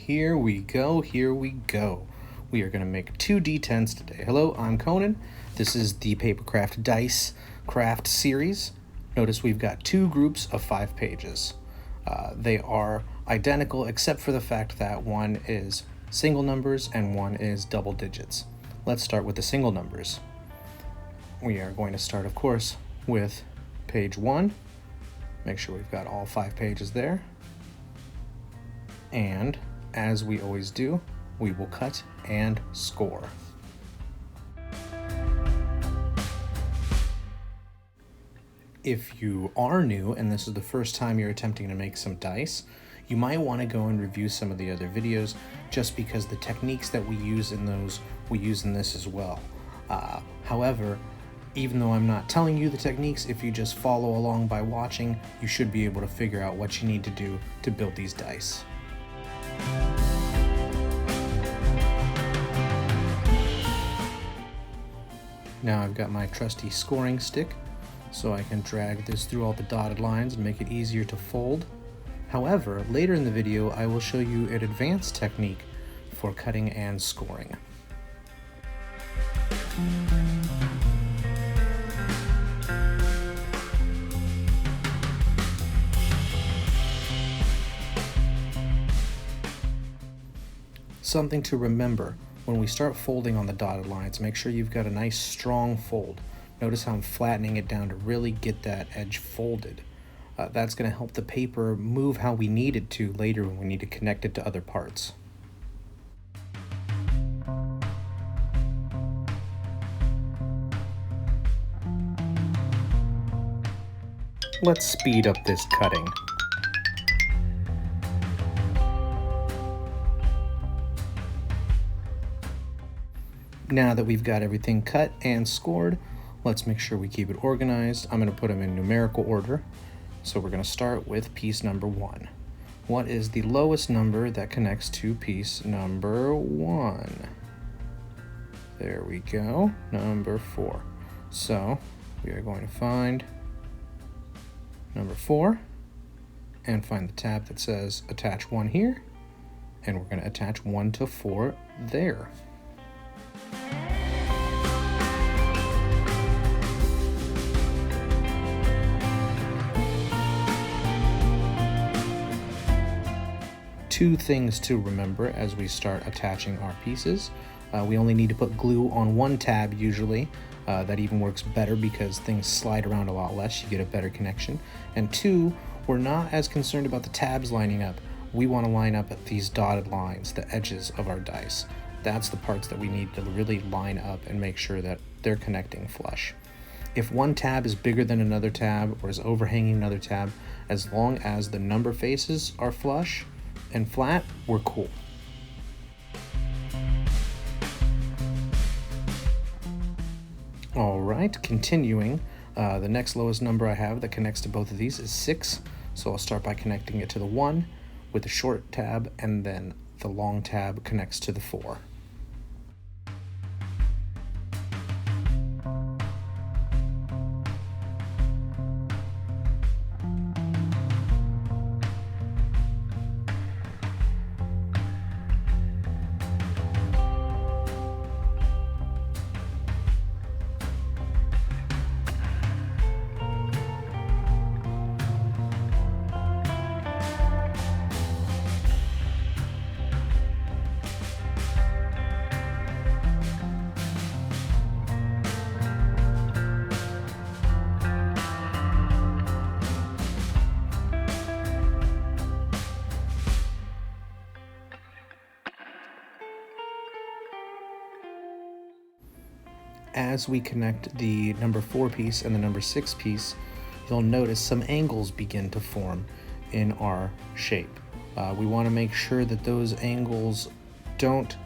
Here we go, here we go. We are going to make two D10s today. Hello, I'm Conan. This is the Papercraft Dice Craft series. Notice we've got two groups of 5 pages. They are identical except for the fact that one is single numbers and one is double digits. Let's start with the single numbers. We are going to start, of course, with page 1. Make sure we've got all 5 pages there. And as we always do, we will cut and score. If you are new and this is the first time you're attempting to make some dice, you might want to go and review some of the other videos just because the techniques that we use in those, we use in this as well. However, even though I'm not telling you the techniques, if you just follow along by watching, you should be able to figure out what you need to do to build these dice. Now I've got my trusty scoring stick, so I can drag this through all the dotted lines and make it easier to fold. However, later in the video I will show you an advanced technique for cutting and scoring. Something to remember, when we start folding on the dotted lines, make sure you've got a nice strong fold. Notice how I'm flattening it down to really get that edge folded. That's going to help the paper move how we need it to later when we need to connect it to other parts. Let's speed up this cutting. Now that we've got everything cut and scored, let's make sure we keep it organized. I'm going to put them in numerical order. So we're going to start with piece number 1. What is the lowest number that connects to piece number 1? There we go, number 4. So we are going to find number 4 and find the tab that says attach 1 here, and we're going to attach 1 to 4 there. Two things to remember as we start attaching our pieces. We only need to put glue on one tab usually. That even works better because things slide around a lot less. You get a better connection. And 2, we're not as concerned about the tabs lining up. We want to line up at these dotted lines, the edges of our dice. That's the parts that we need to really line up and make sure that they're connecting flush. If one tab is bigger than another tab or is overhanging another tab, as long as the number faces are flush and flat, we're cool. All right, continuing, the next lowest number I have that connects to both of these is 6. So I'll start by connecting it to the 1 with the short tab, and then the long tab connects to the 4. As we connect the number 4 piece and the number 6 piece, you'll notice some angles begin to form in our shape. We want to make sure that those angles don't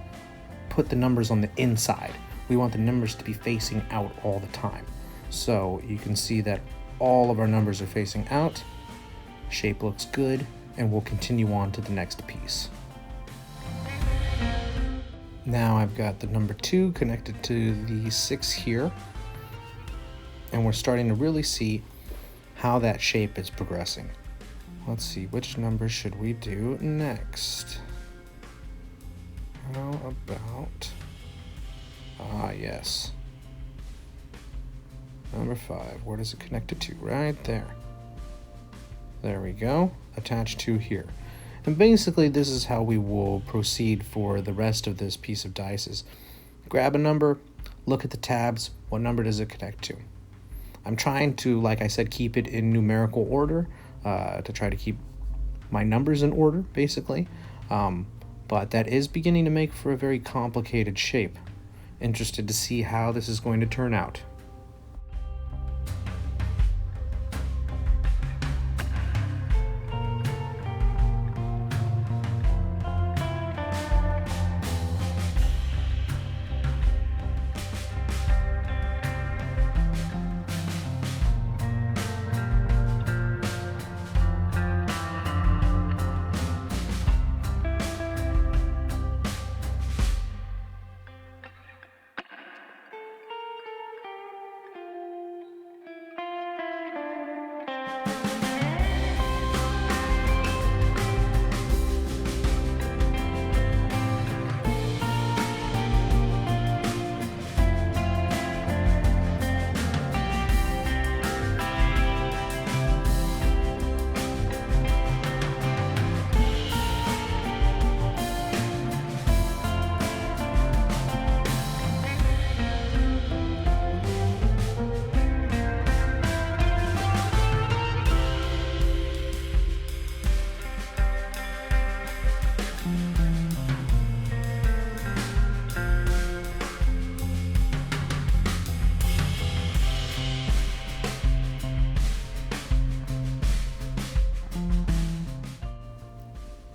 put the numbers on the inside. We want the numbers to be facing out all the time. So you can see that all of our numbers are facing out. Shape looks good, and we'll continue on to the next piece. Now I've got the number 2 connected to the 6 here, and we're starting to really see how that shape is progressing. Let's see, which number should we do next? How about, yes. Number 5, where does it connect it to? Right there. There we go, attached to here. And basically this is how we will proceed for the rest of this piece of dice is grab a number, look at the tabs, what number does it connect to? I'm trying to, like I said, keep it in numerical order, to try to keep my numbers in order, basically. But that is beginning to make for a very complicated shape. Interested to see how this is going to turn out.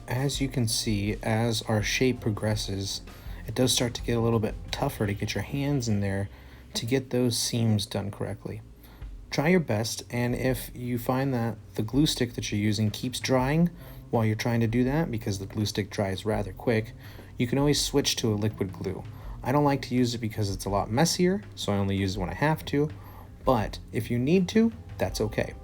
As you can see, as our shape progresses, it does start to get a little bit tougher to get your hands in there to get those seams done correctly. Try your best, and if you find that the glue stick that you're using keeps drying while you're trying to do that, because the glue stick dries rather quick, you can always switch to a liquid glue. I don't like to use it because it's a lot messier, so I only use it when I have to, but if you need to, that's okay.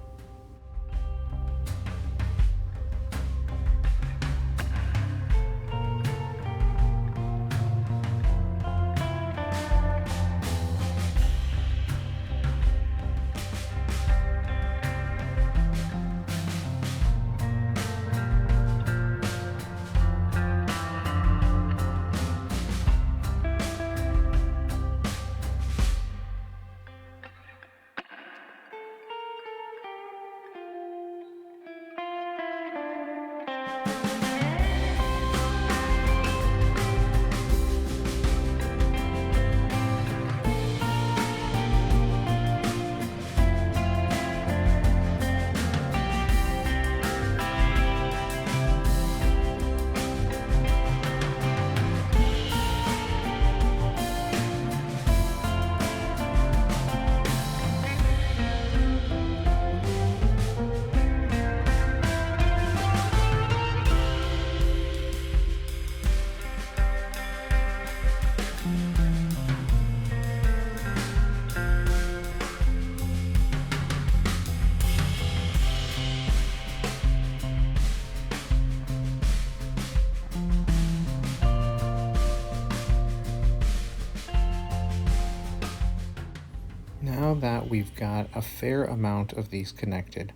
Now that we've got a fair amount of these connected,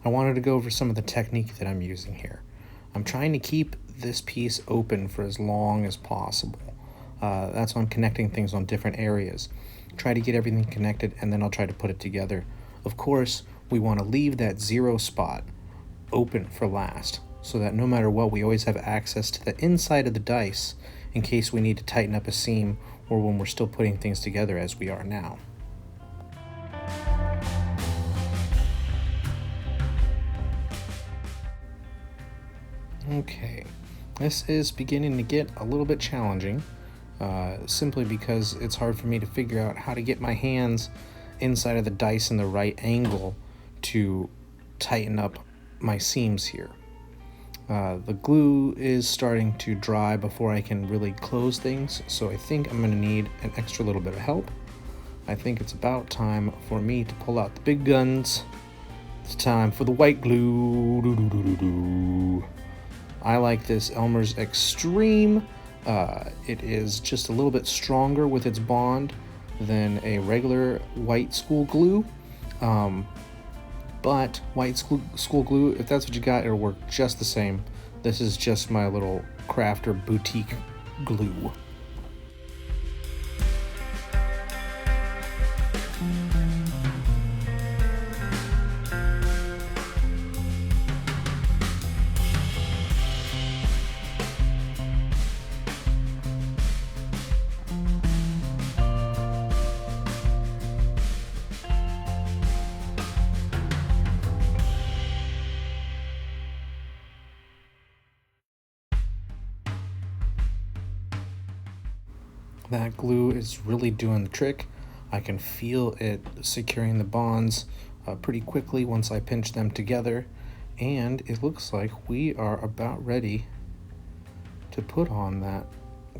I wanted to go over some of the technique that I'm using here. I'm trying to keep this piece open for as long as possible. That's why I'm connecting things on different areas. Try to get everything connected, and then I'll try to put it together. Of course, we want to leave that 0 spot open for last, so that no matter what, we always have access to the inside of the dice in case we need to tighten up a seam or when we're still putting things together as we are now. Okay, this is beginning to get a little bit challenging, simply because it's hard for me to figure out how to get my hands inside of the dice in the right angle to tighten up my seams here. The glue is starting to dry before I can really close things, so I think I'm going to need an extra little bit of help. I think it's about time for me to pull out the big guns. It's time for the white glue. I like this Elmer's Extreme It is just a little bit stronger with its bond than a regular white school glue. But white school glue, if that's what you got, it'll work just the same. This is just my little crafter boutique glue. That glue is really doing the trick. I can feel it securing the bonds pretty quickly once I pinch them together, and it looks like we are about ready to put on that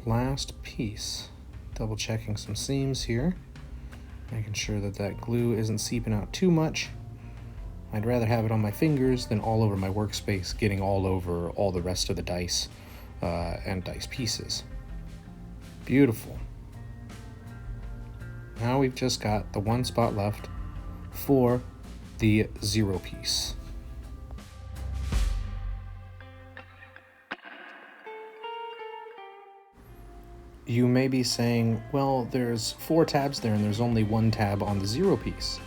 last piece. Double checking some seams here, making sure that that glue isn't seeping out too much. I'd rather have it on my fingers than all over my workspace, getting all over all the rest of the dice and dice pieces. Beautiful. Now we've just got the one spot left for the 0 piece. You may be saying, well, there's 4 tabs there and there's only 1 tab on the 0 piece.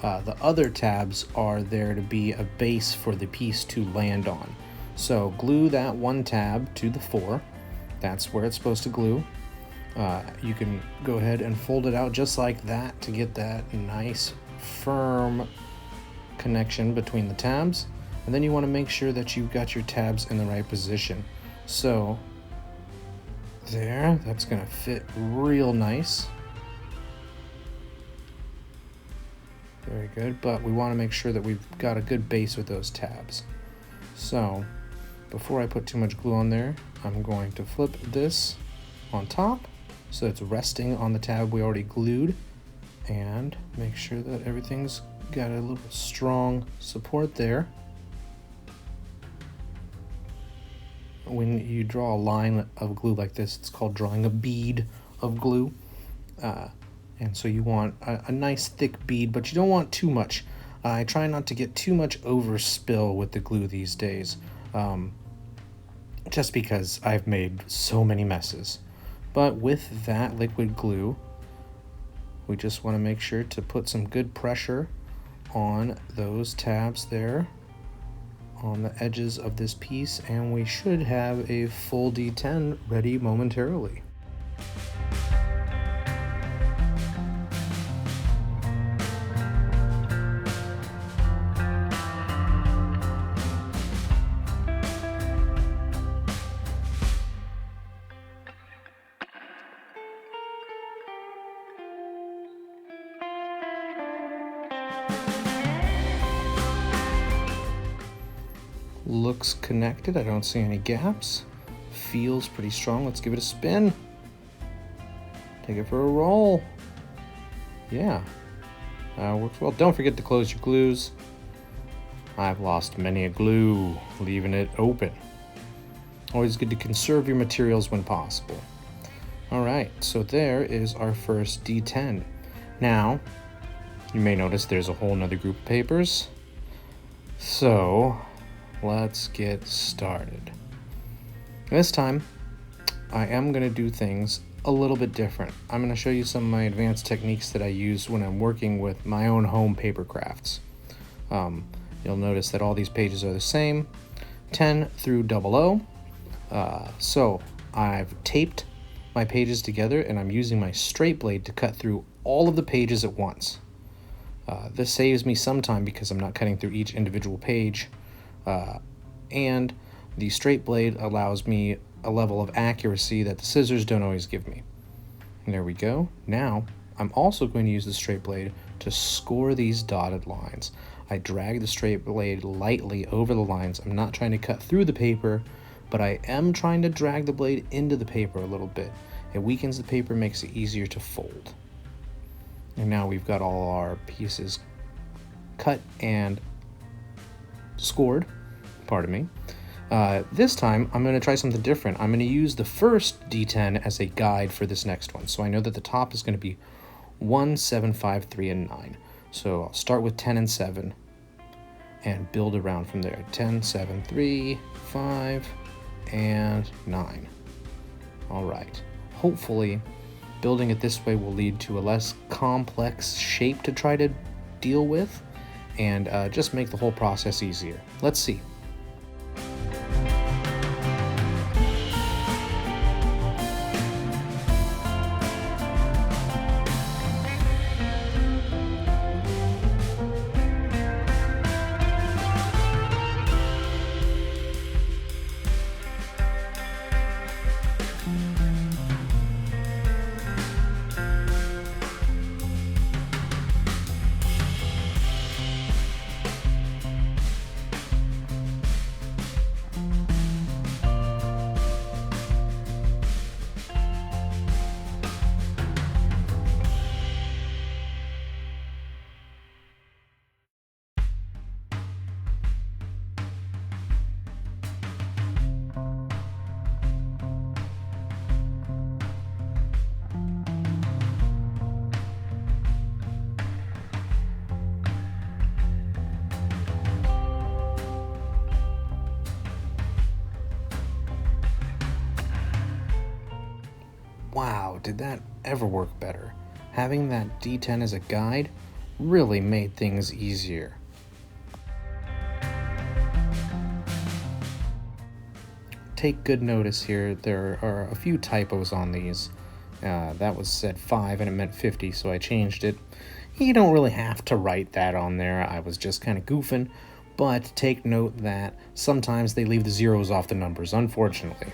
The other tabs are there to be a base for the piece to land on. So glue that 1 tab to the 4. That's where it's supposed to glue. You can go ahead and fold it out just like that to get that nice firm connection between the tabs. And then you want to make sure that you've got your tabs in the right position. So there, that's going to fit real nice. Very good, but we want to make sure that we've got a good base with those tabs. So before I put too much glue on there, I'm going to flip this on top so it's resting on the tab we already glued, and make sure that everything's got a little strong support there. When you draw a line of glue like this, it's called drawing a bead of glue. And so you want a nice thick bead, but you don't want too much. I try not to get too much overspill with the glue these days, just because I've made so many messes. But with that liquid glue, we just want to make sure to put some good pressure on those tabs there on the edges of this piece, and we should have a full D10 ready momentarily. Looks connected. I don't see any gaps. Feels pretty strong. Let's give it a spin. Take it for a roll. Yeah, works well. Don't forget to close your glues. I've lost many a glue leaving it open. Always good to conserve your materials when possible. All right, so there is our first D10. Now, you may notice there's a whole nother group of papers. So let's get started. This time, I am going to do things a little bit different. I'm going to show you some of my advanced techniques that I use when I'm working with my own home paper crafts. You'll notice that all these pages are the same, 10 through 00. So I've taped my pages together and I'm using my straight blade to cut through all of the pages at once. This saves me some time because I'm not cutting through each individual page. And the straight blade allows me a level of accuracy that the scissors don't always give me. And there we go. Now, I'm also going to use the straight blade to score these dotted lines. I drag the straight blade lightly over the lines. I'm not trying to cut through the paper, but I am trying to drag the blade into the paper a little bit. It weakens the paper, makes it easier to fold. And now we've got all our pieces cut and scored. Pardon me. This time, I'm going to try something different. I'm going to use the first D10 as a guide for this next one. So I know that the top is going to be 1, 7, 5, 3, and 9. So I'll start with 10 and 7 and build around from there. 10, 7, 3, 5, and 9. All right. Hopefully, building it this way will lead to a less complex shape to try to deal with and just make the whole process easier. Let's see. Wow, did that ever work better? Having that D10 as a guide really made things easier. Take good notice here, there are a few typos on these. That was said 5 and it meant 50, so I changed it. You don't really have to write that on there, I was just kind of goofing, but take note that sometimes they leave the zeros off the numbers, unfortunately.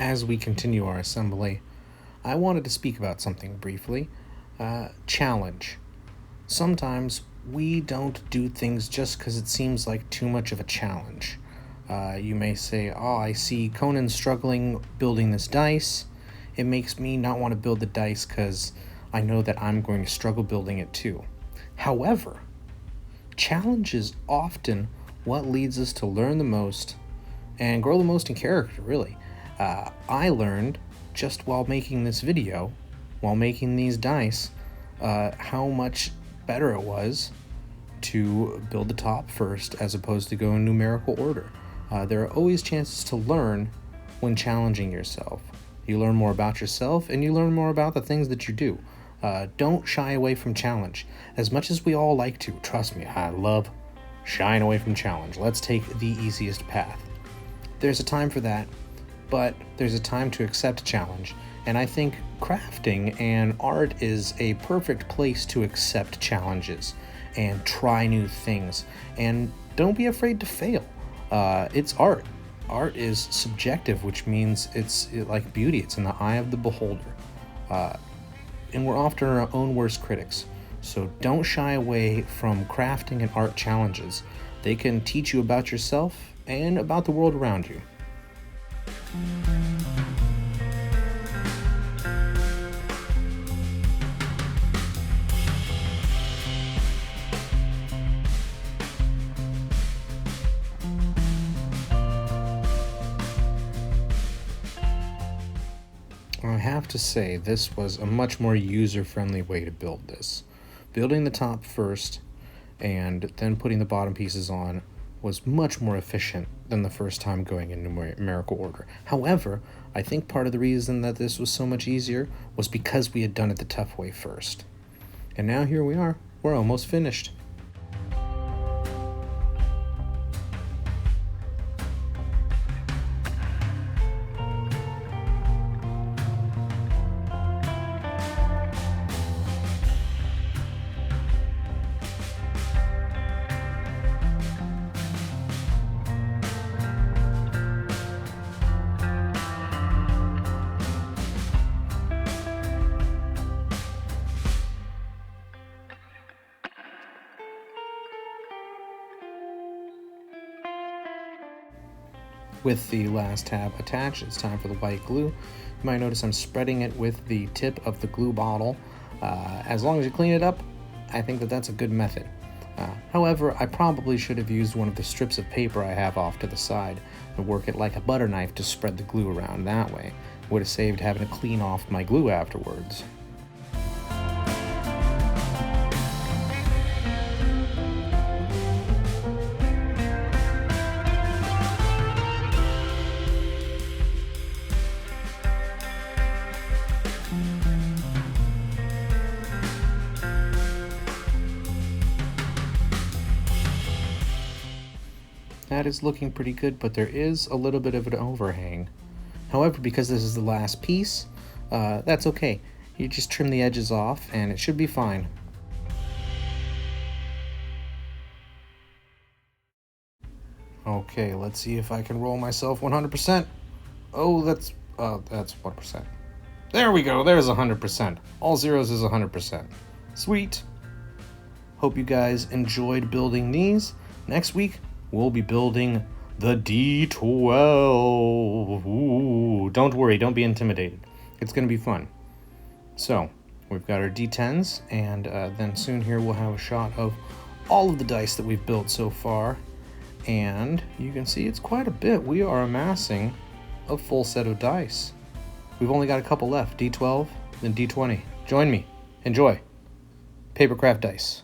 As we continue our assembly, I wanted to speak about something briefly. Challenge. Sometimes we don't do things just because it seems like too much of a challenge. You may say, oh, I see Conan struggling building this dice. It makes me not want to build the dice because I know that I'm going to struggle building it too. However, challenge is often what leads us to learn the most and grow the most in character, really. I learned just while making this video, while making these dice, how much better it was to build the top first as opposed to go in numerical order. There are always chances to learn when challenging yourself. You learn more about yourself and you learn more about the things that you do. Don't shy away from challenge. As much as we all like to, trust me, I love shying away from challenge. Let's take the easiest path. There's a time for that, but there's a time to accept challenge, and I think crafting and art is a perfect place to accept challenges and try new things, and don't be afraid to fail. It's art. Art is subjective, which means it's like beauty. It's in the eye of the beholder, and we're often our own worst critics, so don't shy away from crafting and art challenges. They can teach you about yourself and about the world around you. I have to say, this was a much more user-friendly way to build this. Building the top first and then putting the bottom pieces on was much more efficient than the first time going in numerical order. However, I think part of the reason that this was so much easier was because we had done it the tough way first. And now here we are. We're almost finished. With the last tab attached, it's time for the white glue. You might notice I'm spreading it with the tip of the glue bottle. As long as you clean it up, I think that that's a good method. However, I probably should have used one of the strips of paper I have off to the side and work it like a butter knife to spread the glue around that way. Would have saved having to clean off my glue afterwards. That is looking pretty good, but there is a little bit of an overhang. However, because this is the last piece, that's okay. You just trim the edges off and it should be fine. Okay, let's see if I can roll myself 100%. Oh, that's 1%. There we go, there's 100%. All zeros is 100%. Sweet. Hope you guys enjoyed building these. Next week, we'll be building the D12. Ooh, don't worry, don't be intimidated. It's going to be fun. So, we've got our D10s, and then soon here we'll have a shot of all of the dice that we've built so far. And you can see it's quite a bit. We are amassing a full set of dice. We've only got a couple left, D12, then D20. Join me. Enjoy. Papercraft Dice.